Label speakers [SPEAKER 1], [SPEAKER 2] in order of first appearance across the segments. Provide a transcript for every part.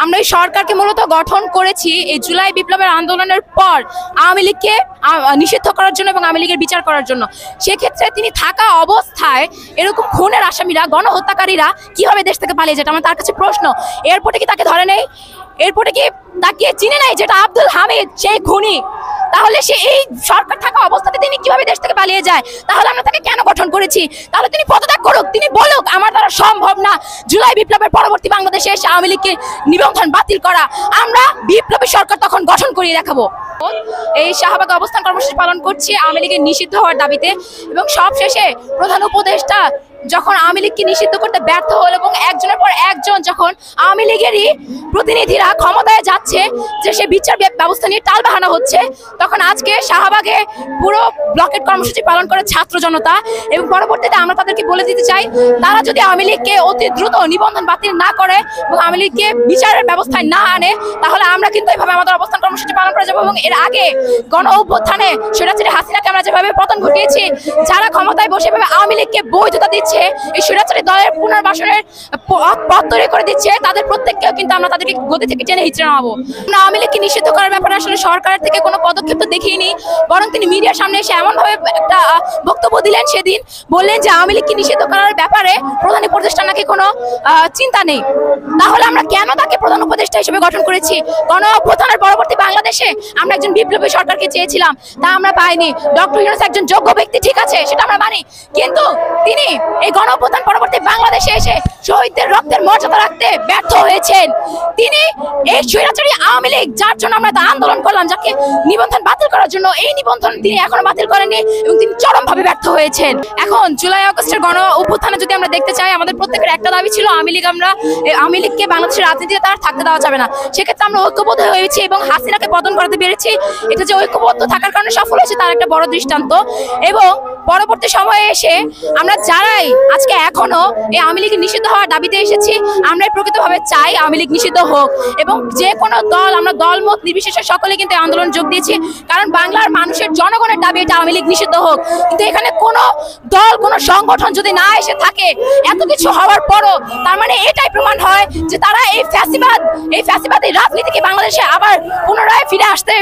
[SPEAKER 1] আমরা এই সরকারকে মূলত গঠন করেছি এই জুলাই বিপ্লবের আন্দোলনের পর আওয়ামী লীগকে নিষিদ্ধ করার জন্য এবং আওয়ামী লীগের বিচার করার জন্য। সেক্ষেত্রে তিনি থাকা অবস্থায় এরকম খুনের আসামিরা, গণহত্যাকারীরা কিভাবে দেশ থেকে পালিয়ে যেটা আমার তার কাছে প্রশ্ন। এরপরে কি তাকে ধরে নেই? এরপরে কি তাকে চিনে নাই যেটা আব্দুল হামিদ সেই খুনি? তাহলে সে এই সরকার থাকা অবস্থাতে তিনি কিভাবে দেশ থেকে পালিয়ে যায়? তাহলে আমরা তাকে কেন গঠন করেছি? তাহলে তিনি পদত্যাগ করুক, তিনি বলুক আমার দ্বারা সম্ভব না জুলাই বিপ্লবের পরবর্তী বাংলাদেশে এসে আওয়ামী লীগকে নিবন্ধন বাতিল করা। আমরা বিপ্লবী সরকার তখন গঠন করিয়ে দেখাবো। এই শাহবাগে অবস্থান কর্মসূচি পালন করছি আওয়ামী লীগের নিষিদ্ধ হওয়ার দাবিতে। এবং সবশেষে প্রধান উপদেষ্টা যখন আওয়ামী লীগকে নিষিদ্ধ করতে ব্যর্থ হল এবং একজনের পর একজন যখন আওয়ামী লীগেরই প্রতিনিধিরা ক্ষমতায় যাচ্ছে যে সে বিচার ব্যবস্থা নিয়ে টালবাহানা হচ্ছে, তখন আজকে শাহবাগে পুরো ব্লকেট কর্মসূচি পালন করে ছাত্র জনতা। এবং পরবর্তীতে আমরা তাদেরকে বলে দিতে চাই, তারা যদি আওয়ামী লীগকে অতি দ্রুত নিবন্ধন বাতিল না করে এবং আওয়ামী লীগকে বিচারের ব্যবস্থায় না আনে, তাহলে আমরা কিন্তু এইভাবে আমাদের অবস্থান কর্মসূচি পালন করে যাবো। এবং এর আগে গণ অভ্যুত্থানে স্বৈরাচারী হাসিনাকে আমরা যেভাবে পতন ঘটিয়েছি, যারা ক্ষমতায় বসে ভাবে আওয়ামী লীগকে বৈধতা দিচ্ছে, এই স্বৈরাচারী দলের পুনর্বাসনের পথ তৈরি করে দিচ্ছে, তাদের প্রত্যেককেও কিন্তু আমরা তাদেরকে গদি থেকে টেনে হিচড়ে নামাবো। আমরা আওয়ামী লীগকে নিষিদ্ধ করার ব্যাপারে আসলে সরকারের থেকে কোনো পদক্ষেপ তো দেখিনি, বরং তিনি মিডিয়ার সামনে এসে এমনভাবে একটা বক্তব্য দিলেন, সেদিন বললেন যে আওয়ামী লীগকে নিষিদ্ধ করার ব্যাপারে প্রধান উপদেষ্টা নাকি কোনো চিন্তা নেই। তাহলে আমরা কেন তাকে প্রধান উপদেষ্টা হিসেবে গঠন করেছি? গণ অভ্যুত্থানের পরবর্তী বাংলাদেশে আমরা একজন বিপ্লবী সরকারকে চেয়েছিলাম, তা আমরা পাইনি। ডক্টর ইউনূস একজন যোগ্য ব্যক্তি, ঠিক আছে, সেটা আমরা মানি, কিন্তু তিনি এই গণ অভ্যুত্থান পরবর্তী বাংলাদেশে এসে শহীদদের রক্তের মর্যাদা রাখতে ব্যর্থ হয়েছেন। তিনি এই স্বৈরাচারী আওয়ামী লীগ, যার জন্য আমরা আন্দোলন করলাম, যাকে নিবন্ধন বাতিল করার জন্য, এই নিবন্ধন তিনি এখনো বাতিল করেননি এবং তিনি চরমভাবে ব্যর্থ হয়েছেন। এখন জুলাই আগস্টের গণ অভ্যুত্থানে যদি আমরা দেখতে চাই, আমাদের প্রত্যেকের একটা দাবি ছিল আওয়ামী লীগকে বাংলাদেশের রাজনীতিতে তার থাকতে দেওয়া যাবে না। সেক্ষেত্রে আমরা ঐক্যবদ্ধ হয়েছি এবং হাসিনাকে পতন করতে পেরেছি। এটা যে ঐক্যবদ্ধ থাকার কারণে সফল হয়েছে তার একটা বড় দৃষ্টান্ত। এবং পরবর্তী সময়ে এসে আমরা যারাই আজকে এখনো এই আওয়ামী লীগ নিষিদ্ধ হওয়ার দাবিতে এসেছি, আমরাই প্রকৃতভাবে চাই আওয়ামী লীগ নিষিদ্ধ হোক। এবং যে কোনো দল, আমরা দলমত নির্বিশেষে সকলে কিন্তু আন্দোলন যোগ দিয়েছি, কারণ বাংলার মানুষের জনগণের দাবি এটা আওয়ামী লীগ নিষিদ্ধ হোক। কিন্তু এখানে কোনো দল, কোনো সংগঠন যদি না এসে থাকে এত কিছু হওয়ার পরও, তার মানে এটাই প্রমাণ হয় যে তারা এই ফ্যাসিবাদী রাজনীতিকে বাংলাদেশে আবার পুনরায় ফিরে আসতে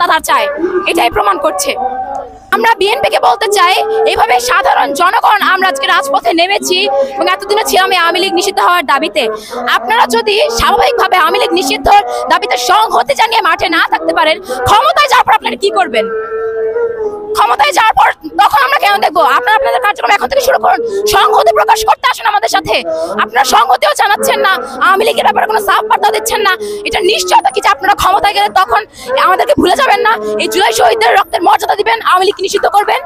[SPEAKER 1] তারা চায়, এটাই প্রমাণ করছে। আমরা বিএনপিকে বলতে চাই, এইভাবে সাধারণ জনগণ আমরা আজকে রাজপথে নেমেছি এবং এতদিনে ছিলাম এই আওয়ামী লীগ নিষিদ্ধ হওয়ার দাবিতে। আপনারা যদি স্বাভাবিকভাবে আওয়ামী লীগ নিষিদ্ধর দাবিতে সংহতি জানিয়ে মাঠে না থাকতে পারেন, ক্ষমতায় যাওয়ার পর আপনারা কি করবেন? ক্ষমতায় যাওয়ার পর তখন আমরা কেন দেখবো? আপনারা আপনাদের কার্যক্রম এখন থেকে শুরু করুন, সংহতি প্রকাশ করতে আসুন আমাদের সাথে। আপনারা সংহতিও জানাচ্ছেন না, আওয়ামী লীগের ব্যাপারে কোনো সাফ বার্তা দিচ্ছেন না। এটা নিশ্চয়তা কি যে আপনারা ক্ষমতায় গেলে তখন আমাদেরকে ভুলে যাবেন না, এই জুলাই শহীদদের রক্তের মর্যাদা দিবেন, আওয়ামী লীগকে নিষিদ্ধ করবেন?